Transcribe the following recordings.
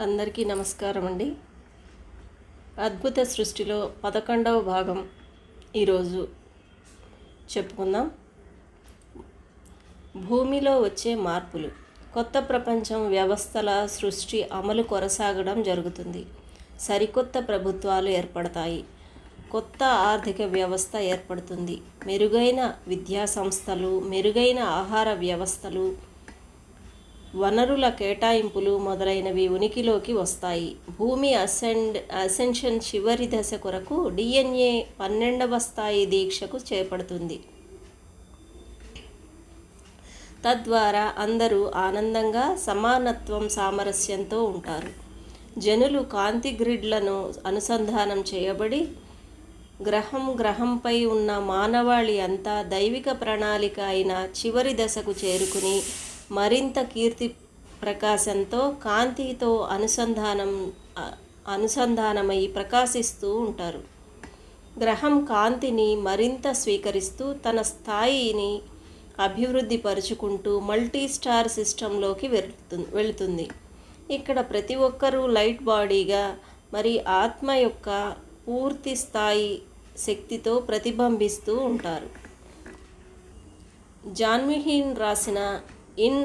అందరికీ నమస్కారం అండి. అద్భుత సృష్టిలో 11వ భాగం ఈరోజు చెప్పుకుందాం. భూమిలో వచ్చే మార్పులు. కొత్త ప్రపంచం వ్యవస్థల సృష్టి అమలు కొనసాగడం జరుగుతుంది. సరికొత్త ప్రభుత్వాలు ఏర్పడతాయి. కొత్త ఆర్థిక వ్యవస్థ ఏర్పడుతుంది. మెరుగైన విద్యా సంస్థలు, మెరుగైన ఆహార వ్యవస్థలు, వనరుల కేటాయింపులు మొదలైనవి ఉనికిలోకి వస్తాయి. భూమి అసెన్షన్ చివరి దశ కొరకు DNA 12వ స్థాయి దీక్షకు చేపడుతుంది. తద్వారా అందరూ ఆనందంగా, సమానత్వం, సామరస్యంతో ఉంటారు. జనులు కాంతి గ్రిడ్లను అనుసంధానం చేయబడి గ్రహంపై ఉన్న మానవాళి అంతా దైవిక ప్రణాళిక అయిన చివరి దశకు చేరుకుని మరింత కీర్తి ప్రకాశంతో, కాంతితో అనుసంధానమై ప్రకాశిస్తూ ఉంటారు. గ్రహం కాంతిని మరింత స్వీకరిస్తూ తన స్థాయిని అభివృద్ధి పరుచుకుంటూ మల్టీ స్టార్ సిస్టంలోకి వెళుతుంది. ఇక్కడ ప్రతి ఒక్కరూ లైట్ బాడీగా, మరి ఆత్మ యొక్క పూర్తి స్థాయి శక్తితో ప్రతిబింబిస్తూ ఉంటారు. జాన్మీహిన్ రాసిన ఇన్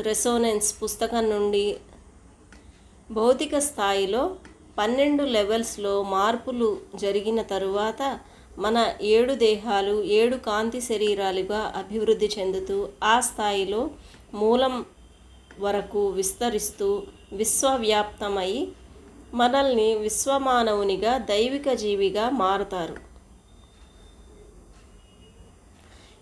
రెసోనెన్స్ పుస్తకం నుండి భౌతిక స్థాయిలో 12 లెవెల్స్లో మార్పులు జరిగిన తరువాత మన 7 దేహాలు 7 కాంతి శరీరాలుగా అభివృద్ధి చెందుతూ ఆ స్థాయిలో మూలం వరకు విస్తరిస్తూ విశ్వవ్యాప్తమై మనల్ని విశ్వమానవునిగా, దైవిక జీవిగా మారుతారు.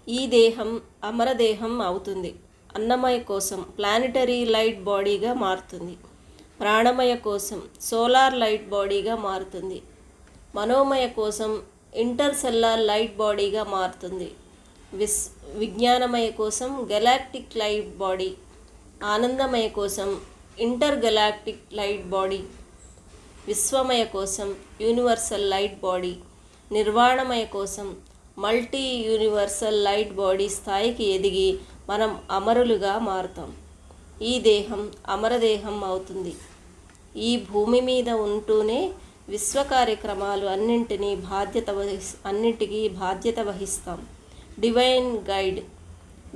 ఈ దేహం అమరదేహం అవుతుంది. అన్నమయ కోసం ప్లానెటరీ లైట్ బాడీగా మారుతుంది. ప్రాణమయ కోసం సోలార్ లైట్ బాడీగా మారుతుంది. మనోమయ కోసం ఇంటర్సెల్లార్ లైట్ బాడీగా మారుతుంది. విజ్ఞానమయ కోసం గెలాక్టిక్ లైట్ బాడీ. ఆనందమయ కోసం ఇంటర్గెలాక్టిక్ లైట్ బాడీ. విశ్వమయ కోసం యూనివర్సల్ లైట్ బాడీ. నిర్వాణమయ కోసం మల్టీ యూనివర్సల్ లైట్ బాడీ స్థాయికి ఎదిగి మనం అమరులుగా మారుతాం. ఈ దేహం అమరదేహం అవుతుంది. ఈ భూమి మీద ఉంటూనే విశ్వ కార్యక్రమాలు అన్నింటికీ బాధ్యత వహిస్తాం. డివైన్ గైడ్,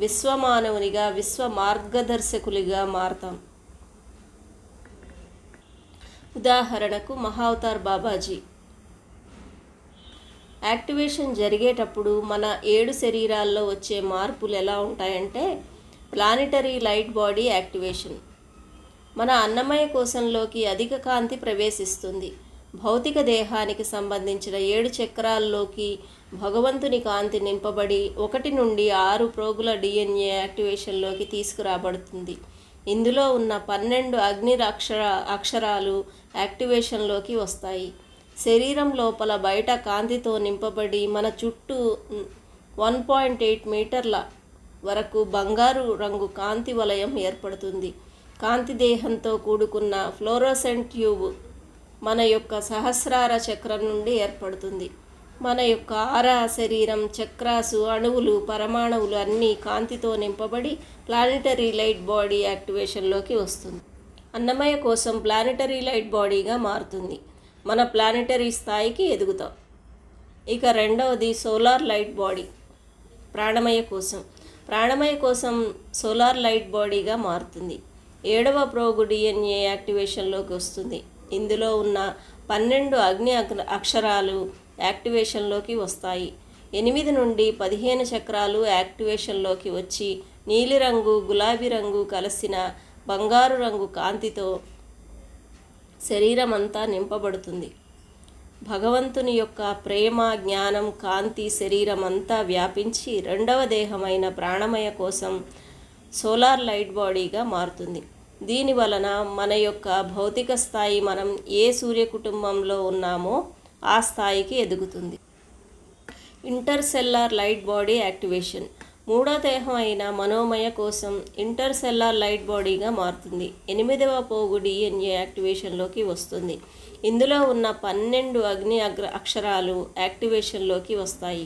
విశ్వమానవునిగా, విశ్వ మార్గదర్శకులుగా మారతాం. ఉదాహరణకు మహావతార్ బాబాజీ యాక్టివేషన్ జరిగేటప్పుడు మన 7 శరీరాల్లో వచ్చే మార్పులు ఎలా ఉంటాయంటే, ప్లానెటరీ లైట్ బాడీ యాక్టివేషన్. మన అన్నమయ కోశంలోకి అధిక కాంతి ప్రవేశిస్తుంది. భౌతిక దేహానికి సంబంధించిన 7 చక్రాల్లోకి భగవంతుని కాంతి నింపబడి 1 నుండి 6 ప్రోగుల DNA యాక్టివేషన్లోకి తీసుకురాబడుతుంది. ఇందులో ఉన్న 12 అగ్ని అక్షరాలు యాక్టివేషన్లోకి వస్తాయి. శరీరం లోపల బయట కాంతితో నింపబడి మన చుట్టూ 1.8 మీటర్ల వరకు బంగారు రంగు కాంతి వలయం ఏర్పడుతుంది. కాంతి దేహంతో కూడుకున్న ఫ్లోరోసెంట్ ట్యూబ్ మన యొక్క సహస్రార చక్రం నుండి ఏర్పడుతుంది. మన యొక్క ఆరా, శరీరం, చక్రాసు, అణువులు, పరమాణువులు అన్నీ కాంతితో నింపబడి ప్లానెటరీ లైట్ బాడీ యాక్టివేషన్లోకి వస్తుంది. అన్నమయ కోసం ప్లానెటరీ లైట్ బాడీగా మారుతుంది. మన ప్లానెటరీ స్థాయికి ఎదుగుతాం. ఇక రెండవది సోలార్ లైట్ బాడీ. ప్రాణమయ కోసం సోలార్ లైట్ బాడీగా మారుతుంది. 7వ ప్రోగు DNA యాక్టివేషన్లోకి వస్తుంది. ఇందులో ఉన్న 12 అగ్ని అక్షరాలు యాక్టివేషన్లోకి వస్తాయి. 8 నుండి 15 చక్రాలు యాక్టివేషన్లోకి వచ్చి నీలిరంగు, గులాబీ రంగు కలిసిన బంగారు రంగు కాంతితో శరీరం అంతా నింపబడుతుంది. భగవంతుని యొక్క ప్రేమ, జ్ఞానం, కాంతి శరీరం అంతా వ్యాపించి 2వ దేహమైన ప్రాణమయ కోసం సోలార్ లైట్ బాడీగా మారుతుంది. దీని వలన మన యొక్క భౌతిక స్థాయి మనం ఏ సూర్య కుటుంబంలో ఉన్నామో ఆ స్థాయికి ఎదుగుతుంది. Intercellular light body activation. 3వ దేహం అయిన మనోమయ కోసం ఇంటర్సెల్లార్ లైట్ బాడీగా మారుతుంది. 8వ పోగు DNA యాక్టివేషన్లోకి వస్తుంది. ఇందులో ఉన్న 12 అగ్ని అక్షరాలు యాక్టివేషన్లోకి వస్తాయి.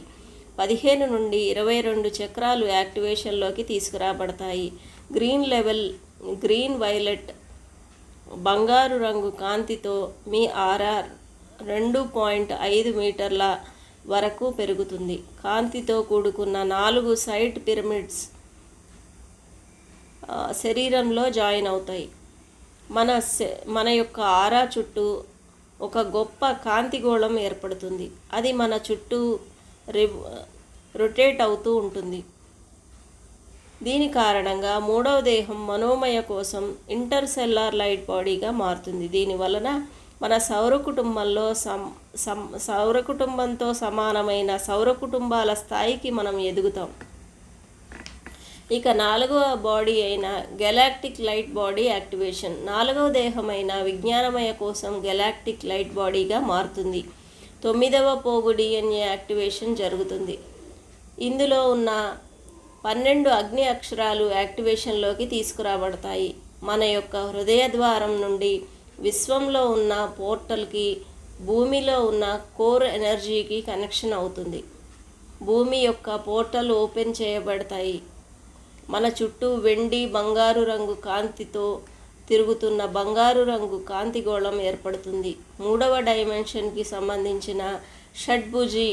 15 నుండి 22 చక్రాలు యాక్టివేషన్లోకి తీసుకురాబడతాయి. గ్రీన్, వైలెట్, బంగారు రంగు కాంతితో మీ ఆరా 2.5 మీటర్ల వరకు పెరుగుతుంది. కాంతితో కూడుకున్న 4 సైట్ పిరమిడ్స్ శరీరంలో జాయిన్ అవుతాయి. మన యొక్క ఆరా చుట్టూ ఒక గొప్ప కాంతిగోళం ఏర్పడుతుంది. అది మన చుట్టూ రొటేట్ అవుతూ ఉంటుంది. దీని కారణంగా మూడవ దేహం మనోమయ కోసం ఇంటర్సెల్లార్ లైట్ బాడీగా మారుతుంది. దీని వలన మన సౌర కుటుంబంతో సమానమైన సౌర కుటుంబాల స్థాయికి మనం ఎదుగుతాం. ఇక 4వ బాడీ అయిన గెలాక్టిక్ లైట్ బాడీ యాక్టివేషన్. 4వ దేహమైన విజ్ఞానమయ కోసం గెలాక్టిక్ లైట్ బాడీగా మారుతుంది. 9వ పోగు DNA యాక్టివేషన్ జరుగుతుంది. ఇందులో ఉన్న 12 అగ్ని అక్షరాలు యాక్టివేషన్లోకి తీసుకురాబడతాయి. మన యొక్క హృదయ ద్వారం నుండి విశ్వంలో ఉన్న పోర్టల్కి భూమిలో ఉన్న కోర్ ఎనర్జీకి కనెక్షన్ అవుతుంది. భూమి యొక్క పోర్టల్ ఓపెన్ చేయబడతాయి. మన చుట్టూ వెండి బంగారు రంగు కాంతితో తిరుగుతున్న బంగారు రంగు కాంతిగోళం ఏర్పడుతుంది. 3వ డైమెన్షన్కి సంబంధించిన షడ్భుజి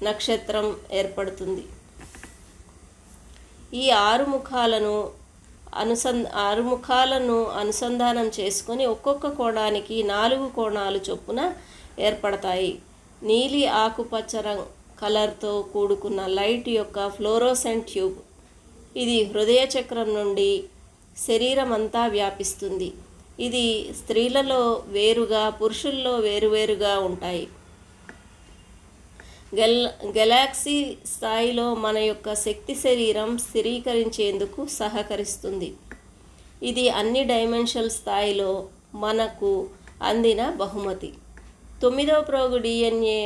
నక్షత్రం ఏర్పడుతుంది. ఈ 6 ముఖాలను అనుసంధానం చేసుకొని ఒక్కొక్క కోణానికి 4 కోణాలు చొప్పున ఏర్పడతాయి. నీలి ఆకుపచ్చ కలర్తో కూడుకున్న లైట్ యొక్క ఫ్లోరోసెంట్ ట్యూబ్. ఇది హృదయ చక్రం నుండి శరీరం అంతా వ్యాపిస్తుంది. ఇది స్త్రీలలో వేరుగా పురుషుల్లో వేరువేరుగా ఉంటాయి. గెలాక్సీ స్థాయిలో మన యొక్క శక్తి శరీరం స్థిరీకరించేందుకు సహకరిస్తుంది. ఇది అన్ని డైమెన్షనల్ స్థాయిలో మనకు అందిన బహుమతి. 9వ ప్రోగు DNA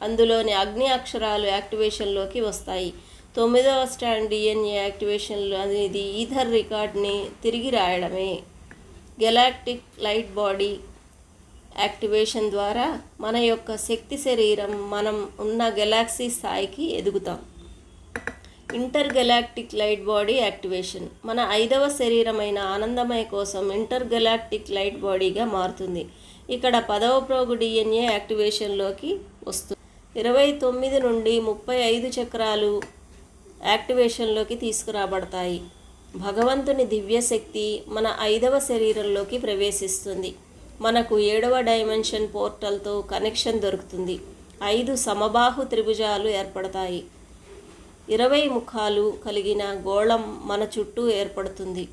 అందులోని అగ్ని అక్షరాలు యాక్టివేషన్లోకి వస్తాయి. 9వ స్టాండ్ DNA యాక్టివేషన్లో అనేది ఈథర్ రికార్డ్ని తిరిగి రాయడమే. గెలాక్టిక్ లైట్ బాడీ యాక్టివేషన్ ద్వారా మన యొక్క శక్తి శరీరం మనం ఉన్న గెలాక్సీ స్థాయికి ఎదుగుతాం. Intergalactic light body activation. మన 5వ శరీరమైన ఆనందమయ కోసం ఇంటర్ గెలాక్టిక్ లైట్ బాడీగా మారుతుంది. ఇక్కడ 10వ ప్రోగు DNA యాక్టివేషన్లోకి వస్తుంది. 29 నుండి 35 చక్రాలు యాక్టివేషన్లోకి తీసుకురాబడతాయి. భగవంతుని దివ్యశక్తి మన 5వ శరీరంలోకి ప్రవేశిస్తుంది. మనకు 7వ డైమెన్షన్ పోర్టల్తో కనెక్షన్ దొరుకుతుంది. 5 సమబాహు త్రిభుజాలు ఏర్పడతాయి. 20 ముఖాలు కలిగిన గోళం మన చుట్టూ ఏర్పడుతుంది.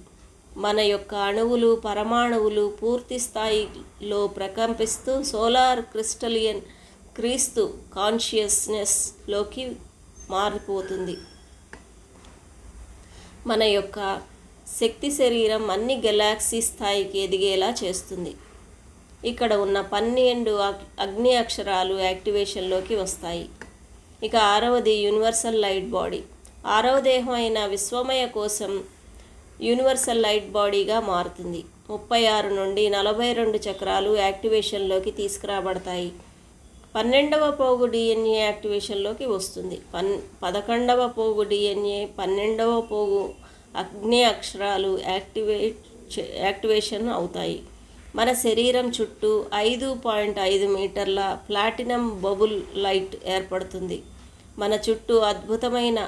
మన యొక్క అణువులు పరమాణువులు పూర్తి స్థాయిలో ప్రకంపిస్తూ సోలార్ క్రిస్టలియన్ క్రీస్తు కాన్షియస్నెస్లోకి మారిపోతుంది. మన యొక్క శక్తి శరీరం అన్ని గెలాక్సీ స్థాయికి ఎదిగేలా చేస్తుంది. ఇక్కడ ఉన్న 12 అగ్ని అక్షరాలు యాక్టివేషన్లోకి వస్తాయి. ఇక 6వది యూనివర్సల్ లైట్ బాడీ. 6వ దేహం అయిన విశ్వమయ కోసం యూనివర్సల్ లైట్ బాడీగా మారుతుంది. 36 నుండి 42 చక్రాలు యాక్టివేషన్లోకి తీసుకురాబడతాయి. 12వ పోగు DNA యాక్టివేషన్లోకి వస్తుంది. 11వ పోగు DNA 12వ పోగు అగ్ని అక్షరాలు యాక్టివేషన్ అవుతాయి. మన శరీరం చుట్టూ 5.5 మీటర్ల ప్లాటినం బబుల్ లైట్ ఏర్పడుతుంది. మన చుట్టూ అద్భుతమైన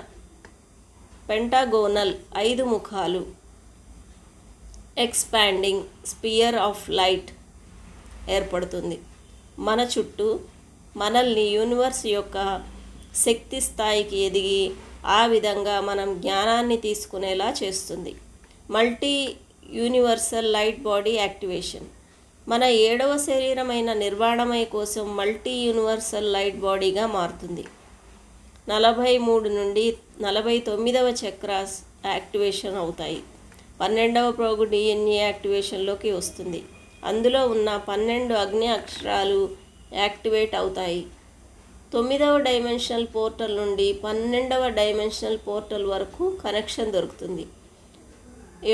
పెంటాగోనల్ 5 ముఖాలు ఎక్స్పాండింగ్ స్పియర్ ఆఫ్ లైట్ ఏర్పడుతుంది. మన చుట్టూ మనల్ని యూనివర్స్ యొక్క శక్తి స్థాయికి ఎదిగి ఆ విధంగా మనం జ్ఞానాన్ని తీసుకునేలా చేస్తుంది. Multi universal light body activation. మన 7వ శరీరమైన నిర్వాణమయ కోసం మల్టీ యూనివర్సల్ లైట్ బాడీగా మారుతుంది. 43 నుండి 49వ చక్రాస్ యాక్టివేషన్ అవుతాయి. 12వ ప్రోగు DNA యాక్టివేషన్లోకి వస్తుంది. అందులో ఉన్న 12 అగ్ని అక్షరాలు యాక్టివేట్ అవుతాయి. 9వ డైమెన్షనల్ పోర్టల్ నుండి 12వ డైమెన్షనల్ పోర్టల్ వరకు కనెక్షన్ దొరుకుతుంది.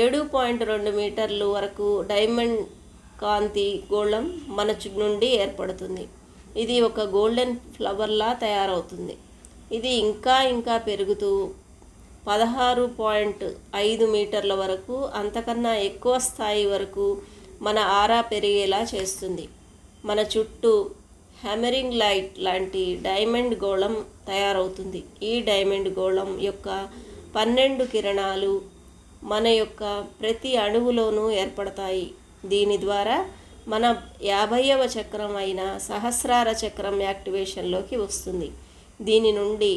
7.2 మీటర్లు వరకు డైమండ్ కాంతి గోళం మన నుండి ఏర్పడుతుంది. ఇది ఒక గోల్డెన్ ఫ్లవర్లా తయారవుతుంది. ఇది ఇంకా పెరుగుతూ 16.5 మీటర్ల వరకు అంతకన్నా ఎక్కువ స్థాయి వరకు మన ఆరా పెరిగేలా చేస్తుంది. మన చుట్టూ హ్యామరింగ్ లైట్ లాంటి డైమండ్ గోళం తయారవుతుంది. ఈ డైమండ్ గోళం యొక్క 12 కిరణాలు మన యొక్క ప్రతి అణువులోనూ ఏర్పడతాయి. దీని ద్వారా మన 50వ చక్రం అయిన సహస్రార చక్రం యాక్టివేషన్లోకి వస్తుంది. దీని నుండి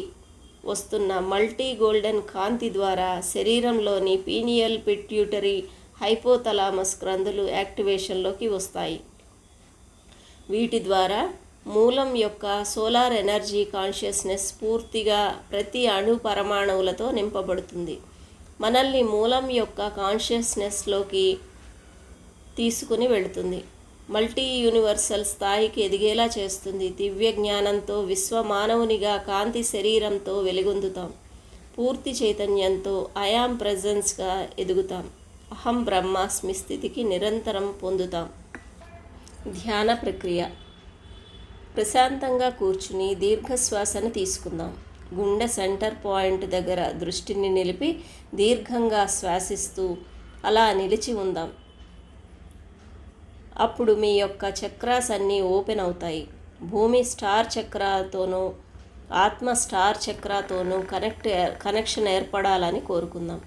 వస్తున్న మల్టీ గోల్డెన్ కాంతి ద్వారా శరీరంలోని పీనియల్, పిట్యూటరీ, హైపోథలామస్ గ్రంథులు యాక్టివేషన్లోకి వస్తాయి. వీటి ద్వారా మూలం యొక్క సోలార్ ఎనర్జీ కాన్షియస్నెస్ పూర్తిగా ప్రతి అణు పరమాణువులతో నింపబడుతుంది. మనల్ని మూలం యొక్క కాన్షియస్నెస్లోకి తీసుకుని వెళుతుంది. మల్టీ యూనివర్సల్ స్థాయికి ఎదిగేలా చేస్తుంది. దివ్య జ్ఞానంతో విశ్వమానవునిగా కాంతి శరీరంతో వెలుగొందుతాం. పూర్తి చైతన్యంతో ఐయామ్ ప్రెజెన్స్గా ఎదుగుతాం. అహం బ్రహ్మాస్మి స్థితికి నిరంతరం పొందుతాం. ధ్యాన ప్రక్రియ. ప్రశాంతంగా కూర్చుని దీర్ఘశ్వాసను తీసుకుందాం. గుండె సెంటర్ పాయింట్ దగ్గర దృష్టిని నిలిపి దీర్ఘంగా శ్వాసిస్తూ అలా నిలిచి ఉందాం. అప్పుడు మీ యొక్క చక్రాస్ అన్నీ ఓపెన్ అవుతాయి. భూమి స్టార్ చక్రాతోనూ ఆత్మ స్టార్ చక్రాతోనూ కనెక్షన్ ఏర్పడాలని కోరుకుందాం.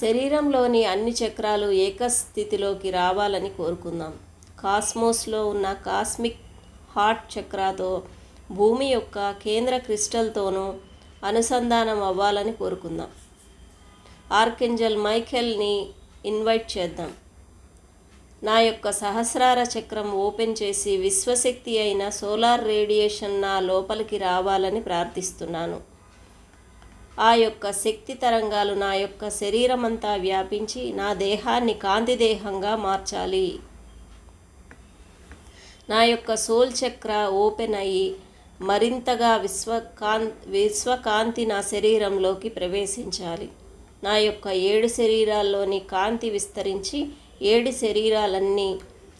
శరీరంలోని అన్ని చక్రాలు ఏకస్థితిలోకి రావాలని కోరుకుందాం. కాస్మోస్లో ఉన్న కాస్మిక్ హార్ట్ చక్రాతో భూమి యొక్క కేంద్ర క్రిస్టల్తోనూ అనుసంధానం అవ్వాలని కోరుకుందాం. ఆర్కేంజెల్ మైఖేల్ని ఇన్వైట్ చేద్దాం. నా యొక్క సహస్రార చక్రం ఓపెన్ చేసి విశ్వశక్తి అయిన సోలార్ రేడియేషన్ నా లోపలికి రావాలని ప్రార్థిస్తున్నాను. ఆ యొక్క శక్తి తరంగాలు నా యొక్క శరీరమంతా వ్యాపించి నా దేహాన్ని కాంతి దేహంగా మార్చాలి. నా యొక్క సోల్ చక్ర ఓపెన్ అయ్యి మరింతగా విశ్వకాంతి నా శరీరంలోకి ప్రవేశించాలి. నా యొక్క 7 శరీరాల్లోని కాంతి విస్తరించి 7 శరీరాలన్నీ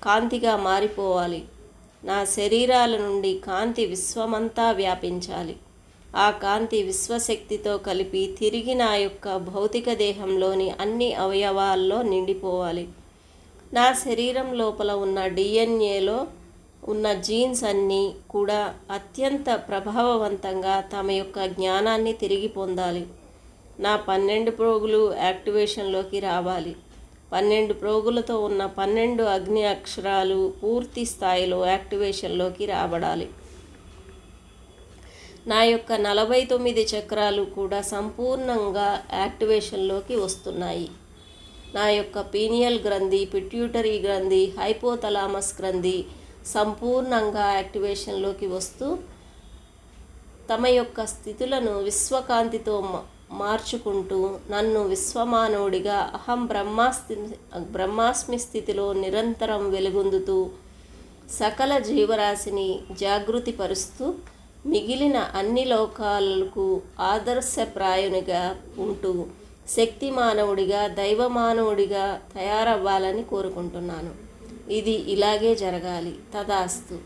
కాంతిగా మారిపోవాలి. నా శరీరాల నుండి కాంతి విశ్వమంతా వ్యాపించాలి. ఆ కాంతి విశ్వశక్తితో కలిపి తిరిగి నా యొక్క భౌతిక దేహంలోని అన్ని అవయవాల్లో నిండిపోవాలి. నా శరీరం లోపల ఉన్న డిఎన్ఏలో ఉన్న జీన్స్ అన్నీ కూడా అత్యంత ప్రభావవంతంగా తమ యొక్క జ్ఞానాన్ని తిరిగి పొందాలి. నా 12 ప్రోగులు యాక్టివేషన్లోకి రావాలి. 12 ప్రోగులతో ఉన్న 12 అగ్ని అక్షరాలు పూర్తి స్థాయిలో యాక్టివేషన్లోకి రాబడాలి. నా యొక్క 49 చక్రాలు కూడా సంపూర్ణంగా యాక్టివేషన్లోకి వస్తున్నాయి. నా యొక్క పీనియల్ గ్రంథి, పిట్యూటరీ గ్రంథి, హైపోథలామస్ గ్రంథి సంపూర్ణంగా యాక్టివేషన్లోకి వస్తూ తమ యొక్క స్థితులను విశ్వకాంతితో మార్చుకుంటూ నన్ను విశ్వమానవుడిగా అహం బ్రహ్మాస్మి స్థితిలో నిరంతరం వెలుగొందుతూ సకల జీవరాశిని జాగృతిపరుస్తూ మిగిలిన అన్ని లోకాలకు ఆదర్శప్రాయునిగా ఉంటూ శక్తి మానవుడిగా, దైవమానవుడిగా తయారవ్వాలని కోరుకుంటున్నాను. ఇది ఇలాగే జరగాలి. తదాస్తు.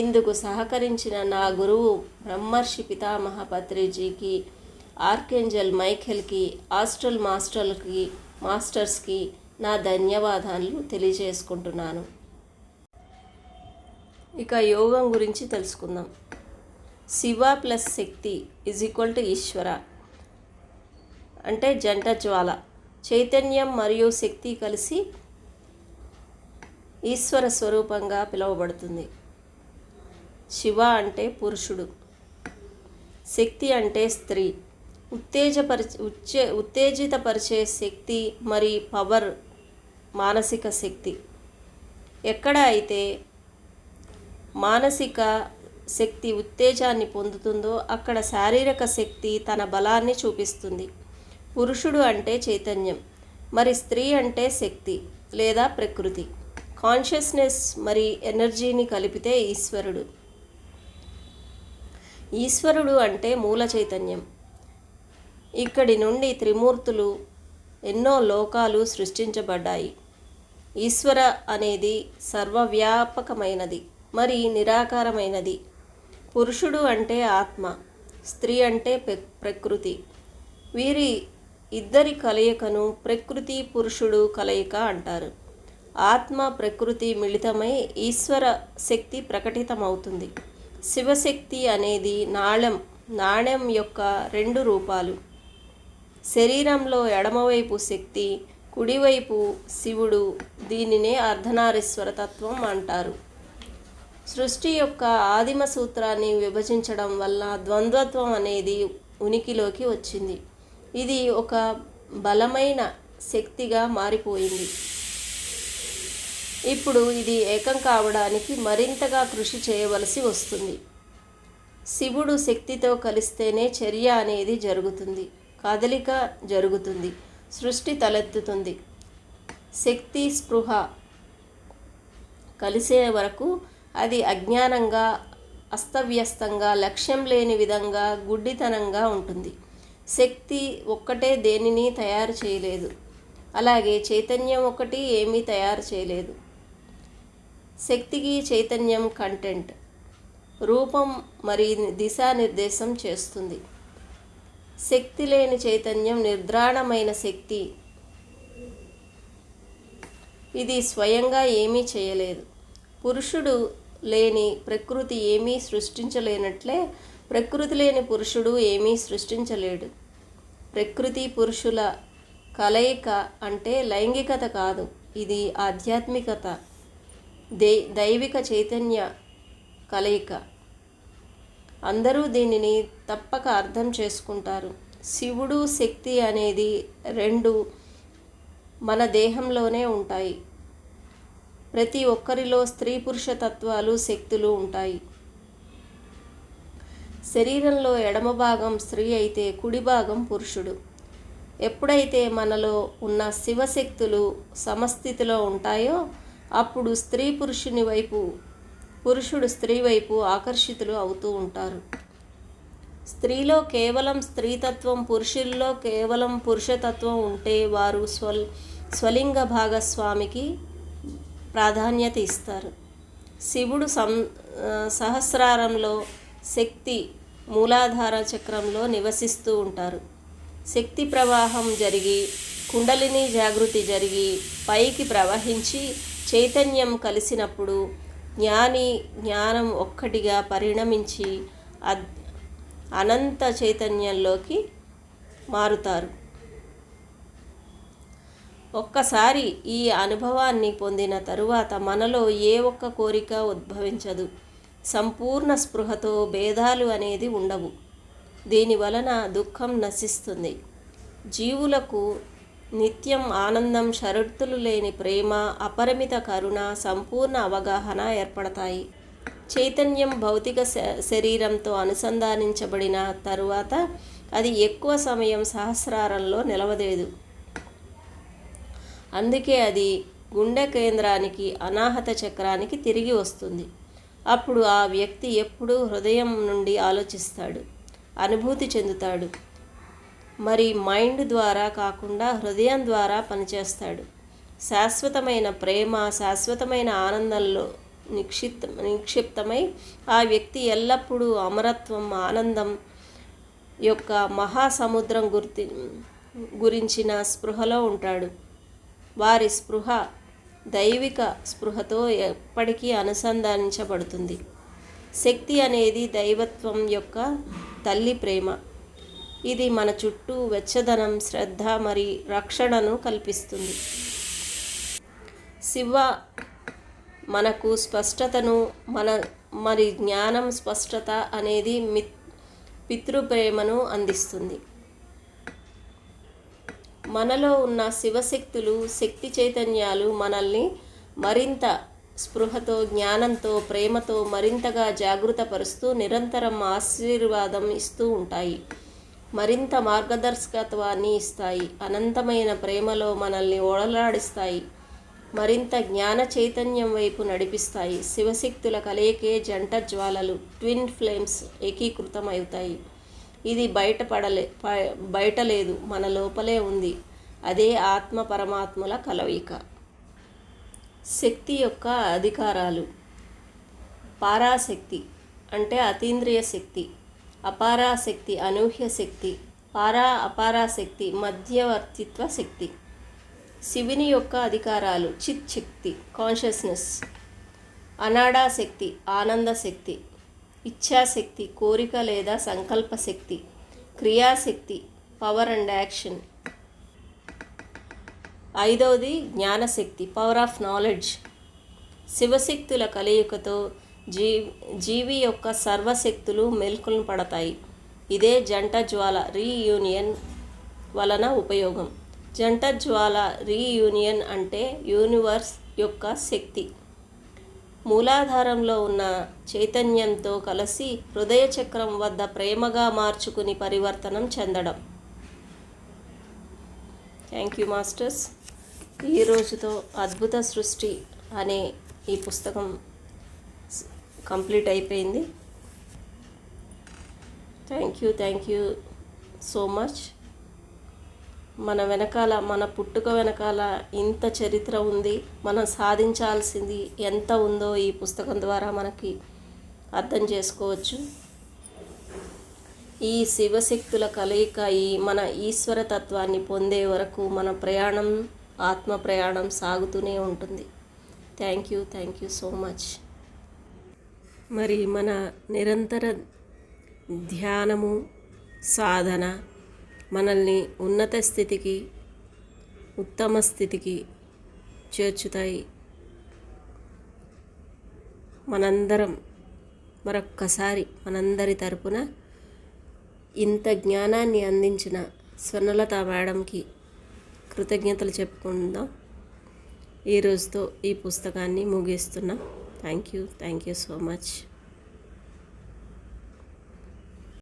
ఇందుకు సహకరించిన నా గురువు బ్రహ్మర్షి పితామహ పత్రిజీకి, ఆర్కేంజెల్ మైఖేల్కి, ఆస్ట్రల్ మాస్టర్స్కి నా ధన్యవాదాలు తెలియజేసుకుంటున్నాను. ఇక యోగం గురించి తెలుసుకుందాం. శివ ప్లస్ శక్తి = ఈశ్వర అంటే జంట జ్వాల. చైతన్యం మరియు శక్తి కలిసి ఈశ్వర స్వరూపంగా పిలువబడుతుంది. శివ అంటే పురుషుడు, శక్తి అంటే స్త్రీ. ఉత్తేజితపరిచే శక్తి మరి పవర్ మానసిక శక్తి. ఎక్కడ అయితే మానసిక శక్తి ఉత్తేజాన్ని పొందుతుందో అక్కడ శారీరక శక్తి తన బలాన్ని చూపిస్తుంది. పురుషుడు అంటే చైతన్యం, మరి స్త్రీ అంటే శక్తి లేదా ప్రకృతి. కాన్షియస్నెస్ మరి ఎనర్జీని కలిపితే ఈశ్వరుడు. ఈశ్వరుడు అంటే మూల చైతన్యం. ఇక్కడి నుండి త్రిమూర్తులు ఎన్నో లోకాలు సృష్టించబడ్డాయి. ఈశ్వర అనేది సర్వవ్యాపకమైనది మరి నిరాకారమైనది. పురుషుడు అంటే ఆత్మ, స్త్రీ అంటే ప్రకృతి. వీరి ఇద్దరి కలయికను ప్రకృతి పురుషుడు కలయిక అంటారు. ఆత్మ ప్రకృతి మిళితమై ఈశ్వర శక్తి ప్రకటితమవుతుంది. శివశక్తి అనేది నాణ్యం యొక్క రెండు రూపాలు. శరీరంలో ఎడమవైపు శక్తి, కుడివైపు శివుడు. దీనినే అర్ధనారీశ్వర తత్వం అంటారు. సృష్టి యొక్క ఆదిమ సూత్రాన్ని విభజించడం వల్ల ద్వంద్వత్వం అనేది ఉనికిలోకి వచ్చింది. ఇది ఒక బలమైన శక్తిగా మారిపోయింది. ఇప్పుడు ఇది ఏకం కావడానికి మరింతగా కృషి చేయవలసి వస్తుంది. శివుడు శక్తితో కలిస్తేనే చర్య అనేది జరుగుతుంది, కదలిక జరుగుతుంది, సృష్టి తలెత్తుతుంది. శక్తి స్పృహ కలిసే వరకు అది అజ్ఞానంగా, అస్తవ్యస్తంగా, లక్ష్యం లేని విధంగా, గుడ్డితనంగా ఉంటుంది. శక్తి ఒక్కటే దేనిని తయారు చేయలేదు, అలాగే చైతన్యం ఒకటి ఏమీ తయారు చేయలేదు. శక్తికి చైతన్యం కంటెంట్, రూపం మరియు దిశానిర్దేశం చేస్తుంది. శక్తి లేని చైతన్యం నిర్ద్రాణమైన శక్తి. ఇది స్వయంగా ఏమీ చేయలేదు. పురుషుడు లేని ప్రకృతి ఏమీ సృష్టించలేనట్లే ప్రకృతి లేని పురుషుడు ఏమీ సృష్టించలేడు. ప్రకృతి పురుషుల కలయిక అంటే లైంగికత కాదు, ఇది ఆధ్యాత్మికత, దైవిక చైతన్య కలయిక. అందరూ దీనిని తప్పక అర్థం చేసుకుంటారు. శివుడు శక్తి అనేది రెండు మన దేహంలోనే ఉంటాయి. ప్రతి ఒక్కరిలో స్త్రీ పురుష తత్వాలు, శక్తులు ఉంటాయి. శరీరంలో ఎడమ భాగం స్త్రీ అయితే కుడి భాగం పురుషుడు. ఎప్పుడైతే మనలో ఉన్న శివశక్తులు సమస్థితిలో ఉంటాయో అప్పుడు స్త్రీ పురుషుని వైపు, పురుషుడు స్త్రీ వైపు ఆకర్షితులు అవుతూ ఉంటారు. స్త్రీలో కేవలం స్త్రీతత్వం, పురుషుల్లో కేవలం పురుషతత్వం ఉంటే వారు స్వలింగ భాగస్వామికి ప్రాధాన్యత ఇస్తారు. శివుడు సహస్రారంలో, శక్తి మూలాధార చక్రంలో నివసిస్తూ ఉంటారు. శక్తి ప్రవాహం జరిగి, కుండలిని జాగృతి జరిగి పైకి ప్రవహించి చైతన్యం కలిసినప్పుడు జ్ఞానం ఒక్కటిగా పరిణమించి అనంత చైతన్యంలోకి మారుతారు. ఒక్కసారి ఈ అనుభవాన్ని పొందిన తరువాత మనలో ఏ ఒక్క కోరిక ఉద్భవించదు. సంపూర్ణ స్పృహతో భేదాలు అనేది ఉండవు. దీనివలన దుఃఖం నశిస్తుంది. జీవులకు నిత్యం ఆనందం, షరతులు లేని ప్రేమ, అపరిమిత కరుణ, సంపూర్ణ అవగాహన ఏర్పడతాయి. చైతన్యం భౌతిక శరీరంతో అనుసంధానించబడిన తరువాత అది ఎక్కువ సమయం సహస్రారంలో నిలవలేదు. అందుకే అది గుండె కేంద్రానికి, అనాహత చక్రానికి తిరిగి వస్తుంది. అప్పుడు ఆ వ్యక్తి ఎప్పుడూ హృదయం నుండి ఆలోచిస్తాడు, అనుభూతి చెందుతాడు. మరి మైండ్ ద్వారా కాకుండా హృదయం ద్వారా పనిచేస్తాడు. శాశ్వతమైన ప్రేమ, శాశ్వతమైన ఆనందంలో నిక్షిప్తమై ఆ వ్యక్తి ఎల్లప్పుడూ అమరత్వం, ఆనందం యొక్క మహాసముద్రం గురించిన స్పృహలో ఉంటాడు. వారి స్పృహ దైవిక స్పృహతో ఎప్పటికీ అనుసంధానించబడుతుంది. శక్తి అనేది దైవత్వం యొక్క తల్లి ప్రేమ. ఇది మన చుట్టూ వెచ్చదనం, శ్రద్ధ మరియు రక్షణను కల్పిస్తుంది. శివ మనకు స్పష్టతను, మరి జ్ఞానం, స్పష్టత అనేది పితృప్రేమను అందిస్తుంది. మనలో ఉన్న శివశక్తులు, శక్తి చైతన్యాలు మనల్ని మరింత స్పృహతో, జ్ఞానంతో, ప్రేమతో మరింతగా జాగృతపరుస్తూ నిరంతరం ఆశీర్వాదం ఇస్తూ ఉంటాయి. మరింత మార్గదర్శకత్వాన్ని ఇస్తాయి. అనంతమైన ప్రేమలో మనల్ని ఓడలాడిస్తాయి. మరింత జ్ఞాన చైతన్యం వైపు నడిపిస్తాయి. శివశక్తుల కలయికే జంట జ్వాలలు, ట్విన్ ఫ్లేమ్స్ ఏకీకృతం అవుతాయి. ఇది బయట లేదు, మన లోపలే ఉంది. అదే ఆత్మ పరమాత్మల కలయిక. శక్తి యొక్క అధికారాలు. పారాశక్తి అంటే అతీంద్రియ శక్తి, అపారాశక్తి అనూహ్య శక్తి, అపారాశక్తి, మధ్యవర్తిత్వ శక్తి. శివుని యొక్క అధికారాలు: చిత్ శక్తి, కాన్షియస్నెస్. అనాడా శక్తి, ఆనంద శక్తి. ఇచ్ఛాశక్తి, కోరిక లేదా సంకల్ప శక్తి. క్రియాశక్తి, పవర్ అండ్ యాక్షన్. ఐదవది జ్ఞానశక్తి, పవర్ ఆఫ్ నాలెడ్జ్. శివశక్తుల కలయికతో జీవి యొక్క సర్వశక్తులు మెల్కొల్ప పడతాయి. ఇదే జంట జ్వాల రీయూనియన్ వలన ఉపయోగం. జంట జ్వాల రీయూనియన్ అంటే యూనివర్స్ యొక్క శక్తి మూలాధారంలో ఉన్న చైతన్యంతో కలిసి హృదయ చక్రం వద్ద ప్రేమగా మార్చుకుని పరివర్తనం చెందడం. Thank you masters. ఈ రోజుతో అద్భుత సృష్టి అనే ఈ పుస్తకం కంప్లీట్ అయిపోయింది. Thank you so much. మన పుట్టుక వెనకాల ఇంత చరిత్ర ఉంది, మనం సాధించాల్సింది ఎంత ఉందో ఈ పుస్తకం ద్వారా మనకి అర్థం చేసుకోవచ్చు. ఈ శివశక్తుల కలయిక మన ఈశ్వర తత్వాన్ని పొందే వరకు మన ప్రయాణం, ఆత్మ ప్రయాణం సాగుతూనే ఉంటుంది. Thank you so much. మరి మన నిరంతర ధ్యానము, సాధన మనల్ని ఉన్నత స్థితికి, ఉత్తమ స్థితికి చేర్చుతాయి. మనందరి తరపున ఇంత జ్ఞానాన్ని అందించిన స్వర్ణలత మేడంకి కృతజ్ఞతలు చెప్పుకుందాం. ఈ రోజుతో ఈ పుస్తకాన్ని ముగిస్తున్నాం. Thank you so much.